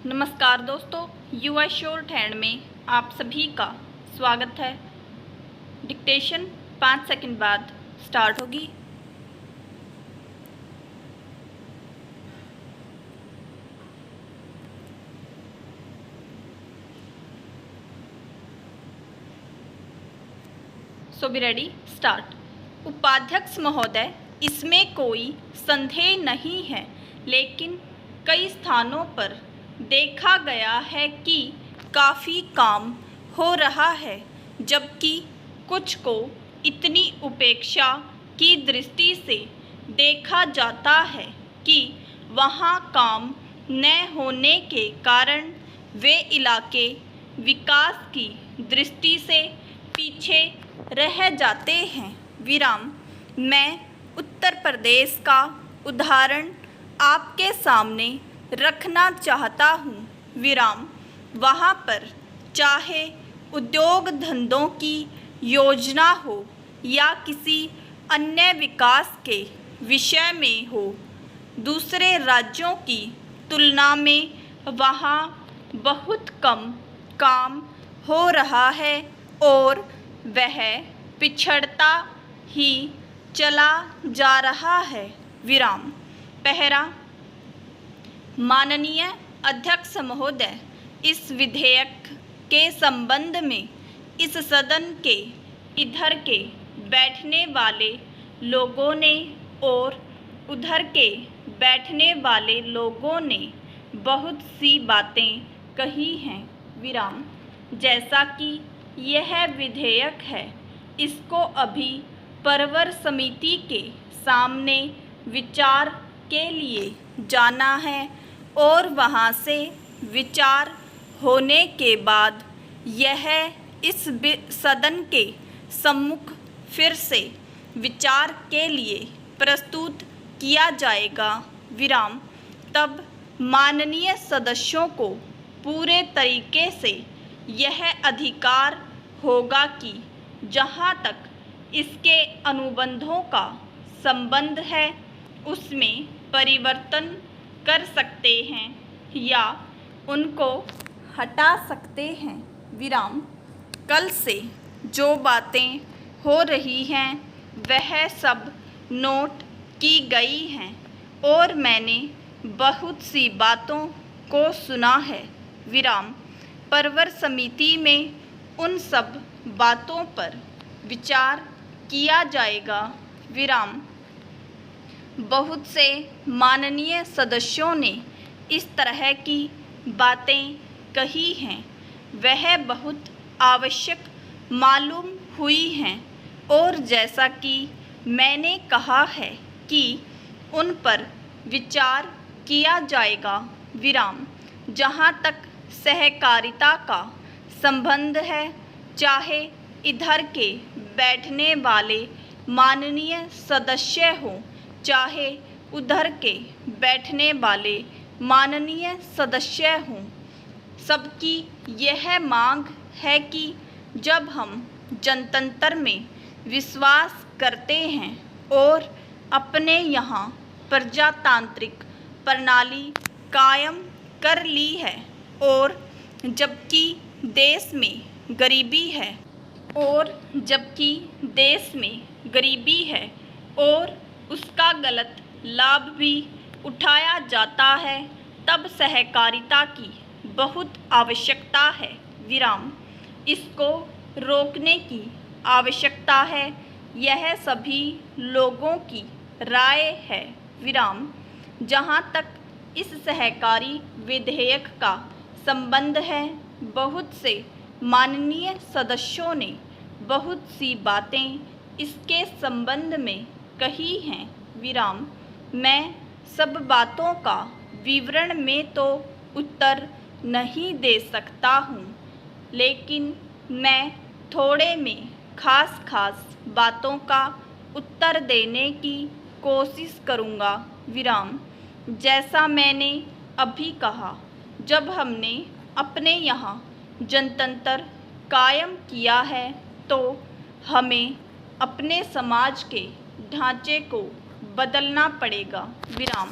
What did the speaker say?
नमस्कार दोस्तों, UI short hand में आप सभी का स्वागत है। डिक्टेशन 5 सेकंड बाद स्टार्ट होगी। सो बी रेडी, स्टार्ट। उपाध्यक्ष महोदय, इसमें कोई संदेह नहीं है, लेकिन कई स्थानों पर देखा गया है कि काफ़ी काम हो रहा है, जबकि कुछ को इतनी उपेक्षा की दृष्टि से देखा जाता है कि वहाँ काम न होने के कारण वे इलाके विकास की दृष्टि से पीछे रह जाते हैं। विराम। मैं उत्तर प्रदेश का उदाहरण आपके सामने रखना चाहता हूँ। विराम। वहाँ पर चाहे उद्योग धंधों की योजना हो या किसी अन्य विकास के विषय में हो, दूसरे राज्यों की तुलना में वहाँ बहुत कम काम हो रहा है और वह पिछड़ता ही चला जा रहा है। विराम। पहला, माननीय अध्यक्ष महोदय, इस विधेयक के संबंध में इस सदन के इधर के बैठने वाले लोगों ने और उधर के बैठने वाले लोगों ने बहुत सी बातें कही हैं। विराम। जैसा कि यह विधेयक है, इसको अभी परवर समिति के सामने विचार के लिए जाना है और वहाँ से विचार होने के बाद यह इस सदन के सम्मुख फिर से विचार के लिए प्रस्तुत किया जाएगा। विराम। तब माननीय सदस्यों को पूरे तरीके से यह अधिकार होगा कि जहाँ तक इसके अनुबंधों का संबंध है, उसमें परिवर्तन कर सकते हैं या उनको हटा सकते हैं। विराम। कल से जो बातें हो रही हैं वह सब नोट की गई हैं और मैंने बहुत सी बातों को सुना है। विराम। परवर समिति में उन सब बातों पर विचार किया जाएगा। विराम। बहुत से माननीय सदस्यों ने इस तरह की बातें कही हैं, वह बहुत आवश्यक मालूम हुई हैं और जैसा कि मैंने कहा है कि उन पर विचार किया जाएगा। विराम। जहाँ तक सहकारिता का संबंध है, चाहे इधर के बैठने वाले माननीय सदस्य हों, चाहे उधर के बैठने वाले माननीय सदस्य हों, सबकी यह मांग है कि जब हम जनतंत्र में विश्वास करते हैं और अपने यहाँ प्रजातांत्रिक प्रणाली कायम कर ली है और जबकि देश में गरीबी है और उसका गलत लाभ भी उठाया जाता है, तब सहकारिता की बहुत आवश्यकता है। विराम। इसको रोकने की आवश्यकता है, यह सभी लोगों की राय है। विराम। जहाँ तक इस सहकारी विधेयक का संबंध है, बहुत से माननीय सदस्यों ने बहुत सी बातें इसके संबंध में कही हैं। विराम। मैं सब बातों का विवरण में तो उत्तर नहीं दे सकता हूँ, लेकिन मैं थोड़े में खास बातों का उत्तर देने की कोशिश करूँगा। विराम। जैसा मैंने अभी कहा, जब हमने अपने यहाँ जनतंत्र कायम किया है तो हमें अपने समाज के ढांचे को बदलना पड़ेगा। विराम।